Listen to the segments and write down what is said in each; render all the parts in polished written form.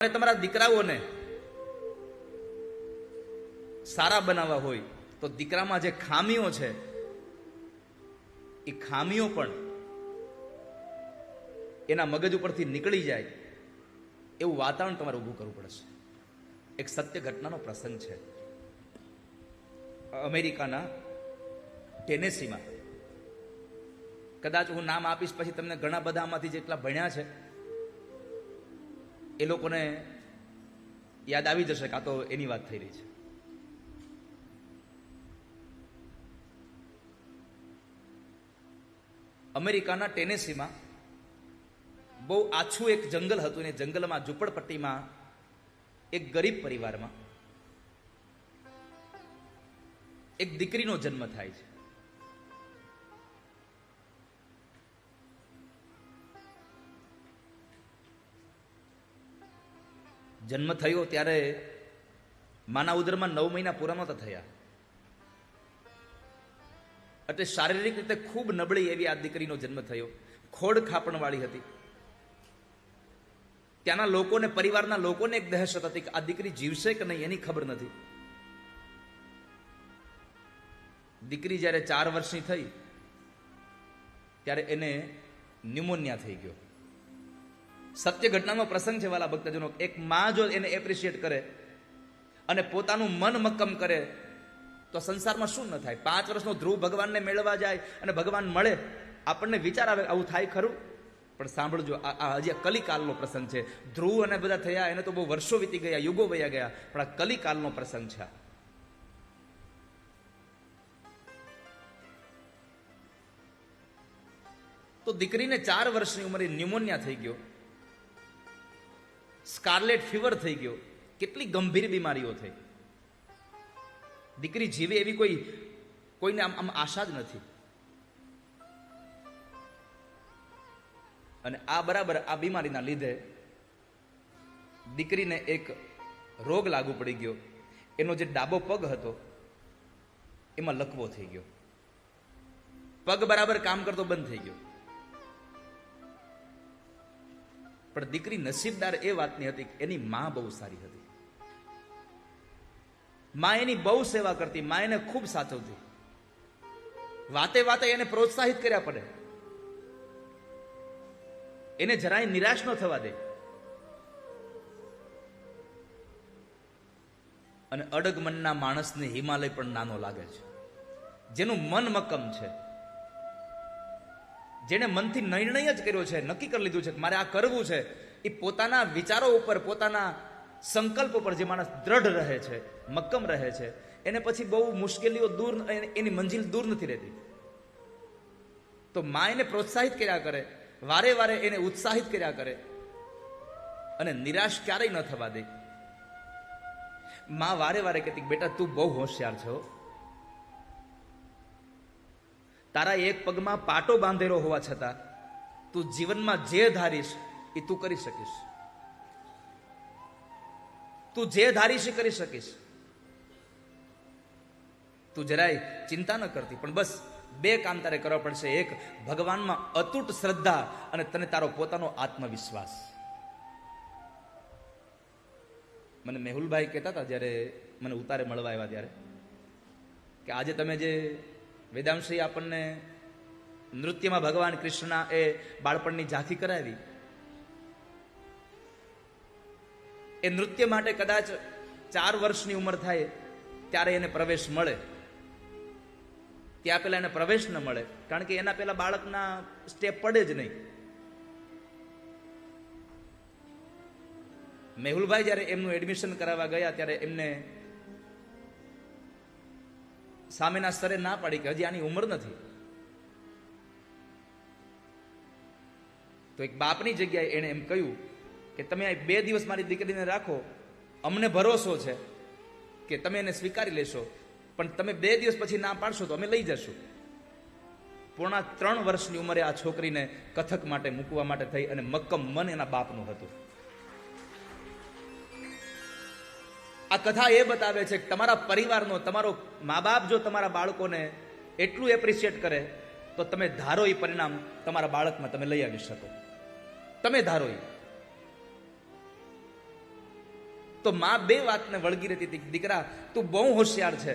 તમારા દીકરાઓને સારા બનાવવા હોય તો દીકરામાં જે ખામીઓ છે એ ખામીઓ પણ એના મગજ ઉપરથી નીકળી જાય એવું વાતાવરણ તમારે ઊભું કરવું પડશે. એક સત્ય ઘટનાનો પ્રસંગ છે. અમેરિકાના ટેનેસીમાં, કદાચ હું નામ આપીશ પછી તમને ઘણા બધા આમાંથી જેટલા ભણ્યા છે એ લોકોને યાદ આવી જશે કે આ તો એની વાત થઈ રહી છે. અમેરિકાના ટેનેસીમાં બહુ આછું એક જંગલ હતું ને જંગલમાં ઝૂંપડપટ્ટીમાં એક ગરીબ પરિવારમાં એક દીકરીનો જન્મ થાય છે. જન્મ થયો ત્યારે માના ઉદરમાં 9 મહિના પૂરા નહોતા થયા, એટલે શારીરિક રીતે ખૂબ નબળી એવી આ દીકરીનો જન્મ થયો. ખોડ ખાપણ વાળી હતી. ત્યાંના લોકોને, પરિવારના લોકોને એક દહેશત હતી કે આ દીકરી જીવશે કે નહીં એની ખબર નથી. દીકરી જ્યારે 4 વર્ષની થઈ ત્યારે એને ન્યુમોનિયા થઈ ગયો. સત્ય ઘટનાનો પ્રસંગ છે વાલા ભક્તજનો. એક માં જો એને એપ્રિશિએટ કરે અને પોતાનું મન મક્કમ કરે તો સંસારમાં શું ન થાય. 5 વર્ષનો ધ્રુવ ભગવાનને મેળવવા જાય અને ભગવાન મળે, આપણને વિચાર આવે આવું થાય ખરું? પણ સાંભળજો, આ હજી કલિકાલનો પ્રસંગ છે. ધ્રુવ અને બધા થયા એને તો બહુ વર્ષો વીતી ગયા, યુગો વયા ગયા, પણ આ કલિકાલનો પ્રસંગ છે. તો દીકરીને 4 વર્ષની ઉંમરે ન્યુમોનિયા થઈ ગયો, સ્કાર્લેટ ફીવર થઈ ગયો, કેટલી ગંભીર બીમારીઓ થઈ. દીકરી જીવે એવી કોઈને આમ આશા જ નથી. અને આ બરાબર આ બીમારીના લીધે દીકરીને એક રોગ લાગુ પડી ગયો. એનો જે ડાબો પગ હતો એમાં લકવો થઈ ગયો. પગ બરાબર કામ કરતો બંધ થઈ ગયો. પણ દીકરી નસીબદાર એ વાતની હતી કે એની માં બહુ સારી હતી. માં એની બહુ સેવા કરતી, માં એને ખૂબ સાચવતી. વાતે વાતે એને પ્રોત્સાહિત કર્યા પડે, એને જરાય નિરાશ ન થવા દે. અને અડગ મનના માણસને હિમાલય પણ નાનો લાગે છે. જેનું મન મક્કમ છે, જેને મનથી નિર્ણય જ કર્યો છે, નક્કી કરી લીધું છે કે મારે આ કરવું છે, એ પોતાના વિચારો ઉપર, પોતાના સંકલ્પ ઉપર જે માણસ દ્રઢ રહે છે, મક્કમ રહે છે, એને પછી બહુ મુશ્કેલીઓ દૂર, એની મંજિલ દૂર નથી રહેતી. તો માં એને પ્રોત્સાહિત કર્યા કરે, વારે વારે એને ઉત્સાહિત કર્યા કરે અને નિરાશ ક્યારેય ન થવા દે. માં વારે વારે કહેતી બેટા તું બહુ હોશિયાર છો, તારા એક પગમાં પાટો બાંધેલો હોવા છતાં તું જીવનમાં જે ધારીશ એ તું કરી શકીશ. તું જે ધારીશ એ કરી શકીશ. તું જરાય ચિંતા ન કરતી, પણ બસ 2 કામ તારે કરવા પડશે. એક, ભગવાનમાં અતૂટ શ્રદ્ધા અને તને તારો પોતાનો આત્મવિશ્વાસ. મને મેહુલભાઈ કહેતા હતા જ્યારે મને ઉતારે મળવા આવ્યા ત્યારે, કે આજે તમે જે વેદાંશી આપણને નૃત્યમાં ભગવાન કૃષ્ણના એ બાળપણની ઝાંખી કરાવી, એ નૃત્ય માટે કદાચ 4 વર્ષની ઉંમર થાય ત્યારે એને પ્રવેશ મળે. ત્યાં પેલા એને પ્રવેશ ન મળે, કારણ કે એના પેલા બાળકના સ્ટેપ પડે જ નહીં. મેહુલભાઈ જ્યારે એમનું એડમિશન કરાવવા ગયા ત્યારે એમને સામેના સ્તરે ના પાડી કે હજી આની ઉંમર નથી. તો એક બાપની જગ્યાએ એણે એમ કહ્યું કે તમે આ 2 દિવસ મારી દીકરીને રાખો, અમને ભરોસો છે કે તમે એને સ્વીકારી લેશો, પણ તમે 2 દિવસ પછી ના પાડશો તો અમે લઈ જશું. પૂર્ણ 3 વર્ષની ઉંમરે આ છોકરીને કથક માટે મૂકવા માટે થઈ અને મક્કમ મન એના બાપનું હતું. આ કથા એ બતાવે છે કે તમારા પરિવારનો, તમારો મા બાપ જો તમારા બાળકોને એટલું એપ્રિશિએટ કરે તો તમે ધારો એ પરિણામ તમારા બાળકમાં તમે લઈ આવી શકો. તમે ધારો એ. તો માં બે વાતને વળગી રહેતી હતી, દીકરા તું બહુ હોશિયાર છે,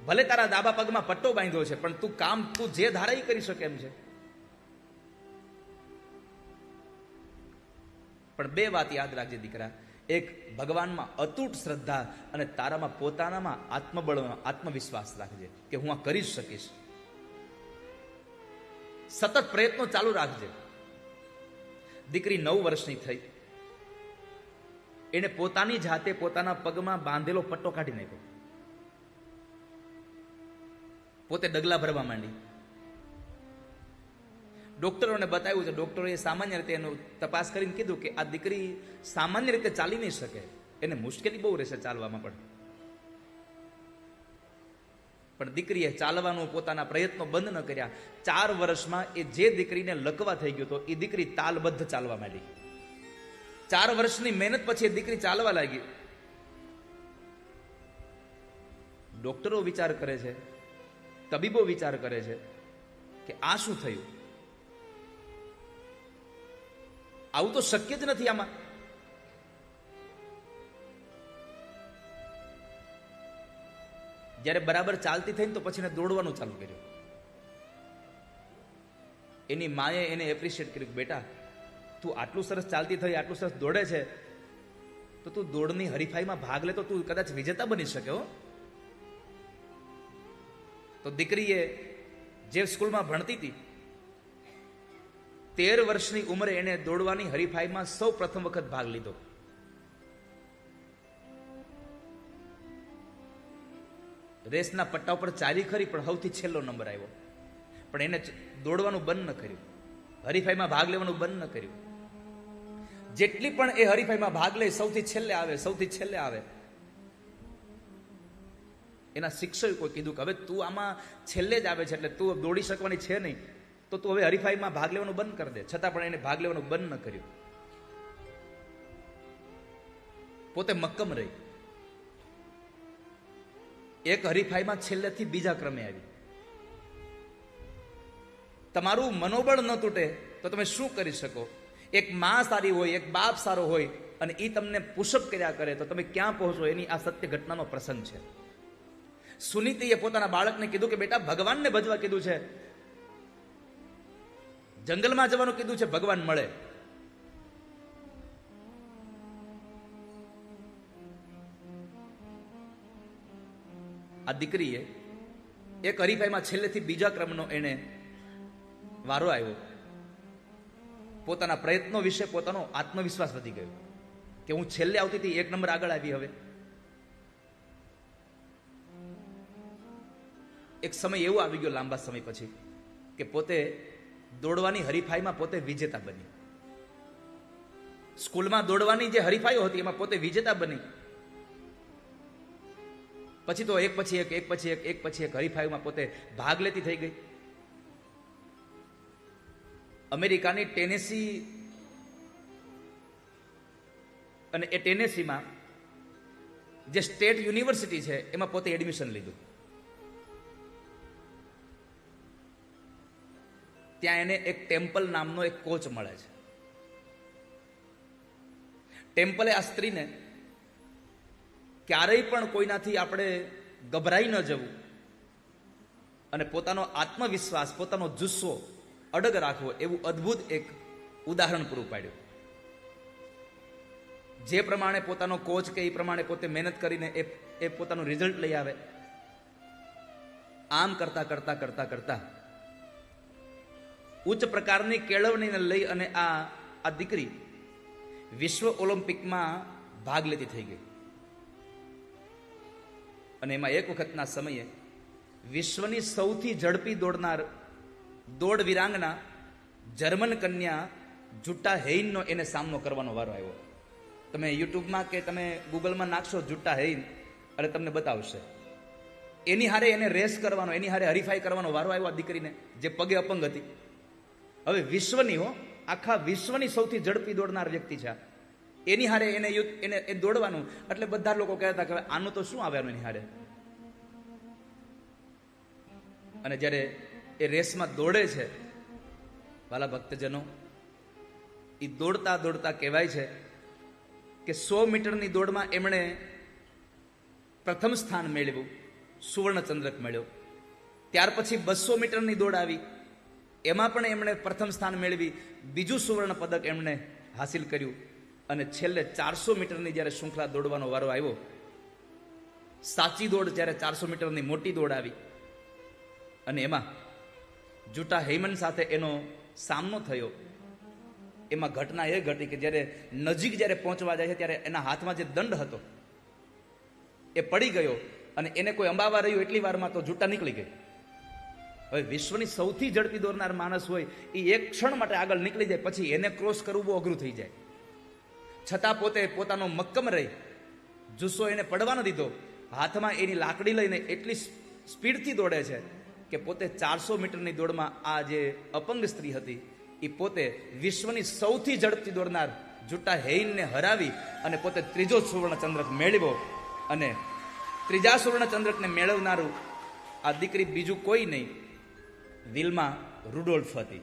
ભલે તારા ડાબા પગમાં પટ્ટો બાંધ્યો છે, પણ તું કામ તું જે ધારા કરી શકે એમ છે. પણ બે વાત યાદ રાખજે દીકરા, એક ભગવાનમાં અતૂટ શ્રદ્ધા અને તારામાં પોતાનામાં આત્મબળનો આત્મવિશ્વાસ રાખજે કે હું આ કરી શકીશ. સતત પ્રયત્નો ચાલુ રાખજે. દીકરી 9 વર્ષની થઈ, એને પોતાની જાતે પોતાના પગમાં બાંધેલો પટ્ટો કાઢી નાખ્યો, પોતે ડગલા ભરવા માંડી. ડોક્ટરોને બતાવ્યું છે, ડોક્ટરોએ સામાન્ય રીતે એનું તપાસ કરીને કીધું કે આ દીકરી સામાન્ય રીતે ચાલી નહીં શકે, એને મુશ્કેલી બહુ રહેશે ચાલવામાં. પણ દીકરીએ ચાલવાનું પોતાના પ્રયત્નો બંધ ન કર્યા. 4 વર્ષમાં એ જે દીકરીને લકવા થઈ ગયો હતો એ દીકરી તાલબદ્ધ ચાલવા માંડી. 4 વર્ષની મહેનત પછી એ દીકરી ચાલવા લાગી. ડોક્ટરો વિચાર કરે છે, તબીબો વિચાર કરે છે કે આ શું થયું, આવું તો શક્ય જ નથી. આમાં જ્યારે બરાબર ચાલતી થઈ ને તો પછી એને દોડવાનું ચાલુ કર્યું. એની માએ એને એપ્રિશિએટ કર્યું, બેટા તું આટલું સરસ ચાલતી થઈ, આટલું સરસ દોડે છે, તો તું દોડની હરીફાઈમાં ભાગ લે તો તું કદાચ વિજેતા બની શકે. હો, તો દીકરીએ જે સ્કૂલમાં ભણતી હતી 13 વર્ષની ઉંમરે એને દોડવાની હરીફાઈમાં સૌ પ્રથમ વખત ભાગ લીધો. રેસના પટ્ટા ઉપર ચાલી ખરી, પણ સૌથી છેલ્લો નંબર આવ્યો. પણ એને દોડવાનું બંધ ન કર્યું, હરીફાઈમાં ભાગ લેવાનું બંધ ન કર્યું. જેટલી પણ એ હરીફાઈમાં ભાગ લે સૌથી છેલ્લે આવે, સૌથી છેલ્લે આવે. એના શિક્ષકોએ કીધું કે હવે તું આમાં છેલ્લે જ આવે છે, એટલે તું દોડી શકવાની છે નહીં, તો તું હવે હરીફાઈમાં ભાગ લેવાનું બંધ કરી દે. છતાં પણ એને ભાગ લેવાનું બંધ ન કર્યું. પોતે મક્કમ રહી. એક હરીફાઈમાં છેલ્લેથી બીજા ક્રમે આવી. તમારું મનોબળ ન તૂટે તો તમે શું કરી શકો? એક માં સારી હોય, એક બાપ સારો હોય અને એ તમને પુશઅપ કર્યા કરે તો તમે ક્યાં પહોંચો, એની આ સત્ય ઘટનાનો પ્રસંગ છે. સુનીતિએ પોતાના બાળકને કીધું કે બેટા ભગવાનને ભજવા કીધું છે, જંગલમાં જવાનું કીધું છે, ભગવાન મળે. આ દીકરીએ એક હરીફાઈમાં છેલ્લેથી બીજા ક્રમનો એને વારો આવ્યો. પોતાના પ્રયત્નો વિશે પોતાનો આત્મવિશ્વાસ વધી ગયો કે હું છેલ્લે આવતી હતી, 1 નંબર આગળ આવી. હવે એક સમય એવો આવી ગયો લાંબા સમય પછી કે પોતે દોડવાની હરીફાઈમાં પોતે વિજેતા બની. સ્કૂલમાં દોડવાની જે હરીફાઈઓ હતી એમાં પોતે વિજેતા બની. પછી તો એક પછી એક હરીફાઈમાં પોતે ભાગ લેતી થઈ ગઈ. અમેરિકાની ટેનેસી, અને એ ટેનેસીમાં જે સ્ટેટ યુનિવર્સિટી છે એમાં પોતે એડમિશન લીધું. ત્યાં એને એક ટેમ્પલ નામનો એક કોચ મળે છે. ટેમ્પલે આ સ્ત્રીને ક્યારેય પણ કોઈનાથી આપણે ગભરાઈ ન જવું અને પોતાનો આત્મવિશ્વાસ, પોતાનો જુસ્સો અડગ રાખવો, એવું અદ્ભુત એક ઉદાહરણ પૂરું પાડ્યું. જે પ્રમાણે પોતાનો કોચ કે એ પ્રમાણે પોતે મહેનત કરીને એ પોતાનું રિઝલ્ટ લઈ આવે. આમ કરતા કરતા કરતા કરતા ઉચ્ચ પ્રકારની કેળવણીને લઈ અને આ દીકરી વિશ્વ ઓલિમ્પિકમાં ભાગ લેતી થઈ ગઈ. અને એમાં એક વખતના સમયે વિશ્વની સૌથી ઝડપી દોડ વિરાંગના જર્મન કન્યા જુટ્ટા હેઇનનો એને સામનો કરવાનો વારો આવ્યો. તમે યુટ્યુબમાં કે તમે ગૂગલમાં નાખશો જુટ્ટા હેઇન અને તમને બતાવશે. એની હારે એને રેસ કરવાનો, એની હારે હરીફાઈ કરવાનો વારો આવ્યો આ દીકરીને, જે પગે અપંગ હતી. હવે વિશ્વની આખા વિશ્વની સૌથી ઝડપી દોડનાર વ્યક્તિ છે, એની હારે એને દોડવાનું. એટલે બધા લોકો કહેતા કે આનું તો શું આવે એની હારે. અને જ્યારે એ રેસમાં દોડે છે, વાલા ભક્તજનો, એ દોડતા દોડતા કહેવાય છે કે 100 મીટરની દોડમાં એમણે પ્રથમ સ્થાન મેળવ્યું, સુવર્ણચંદ્રક મળ્યો. ત્યાર પછી 200 મીટરની દોડ આવી, એમાં પણ એમણે પ્રથમ સ્થાન મેળવી, બીજું સુવર્ણ પદક એમણે હાસિલ કર્યું. અને છેલ્લે 400 મીટરની જ્યારે શૃંખલા દોડવાનો વારો આવ્યો, સાચી દોડ જ્યારે 400 મીટરની મોટી દોડ આવી અને એમાં જુટા હેમન સાથે એનો સામનો થયો. એમાં ઘટના એ ઘટી કે જ્યારે નજીક જ્યારે પહોંચવા જાય છે ત્યારે એના હાથમાં જે દંડ હતો એ પડી ગયો અને એને કોઈ અંબાવા રહ્યું એટલી વારમાં તો જુટા નીકળી ગઈ. હવે વિશ્વની સૌથી ઝડપી દોડનાર માણસ હોય એ એક ક્ષણ માટે આગળ નીકળી જાય, પછી એને ક્રોસ કરવું બહુ અઘરું થઈ જાય. છતાં પોતે પોતાનો મક્કમ રહી, જુસ્સો એને પડવા ન દીધો, હાથમાં એની લાકડી લઈને એટલી સ્પીડથી દોડે છે કે પોતે 400 મીટરની દોડમાં આ જે અપંગ સ્ત્રી હતી એ પોતે વિશ્વની સૌથી ઝડપથી દોડનાર જુટા હેઇનને હરાવી અને પોતે ત્રીજો સુવર્ણચંદ્રક મેળવ્યો. અને ત્રીજા સુવર્ણચંદ્રકને મેળવનારું આ દીકરી બીજું કોઈ નહીં, વિલ્મા રુડોલ્ફ હતી.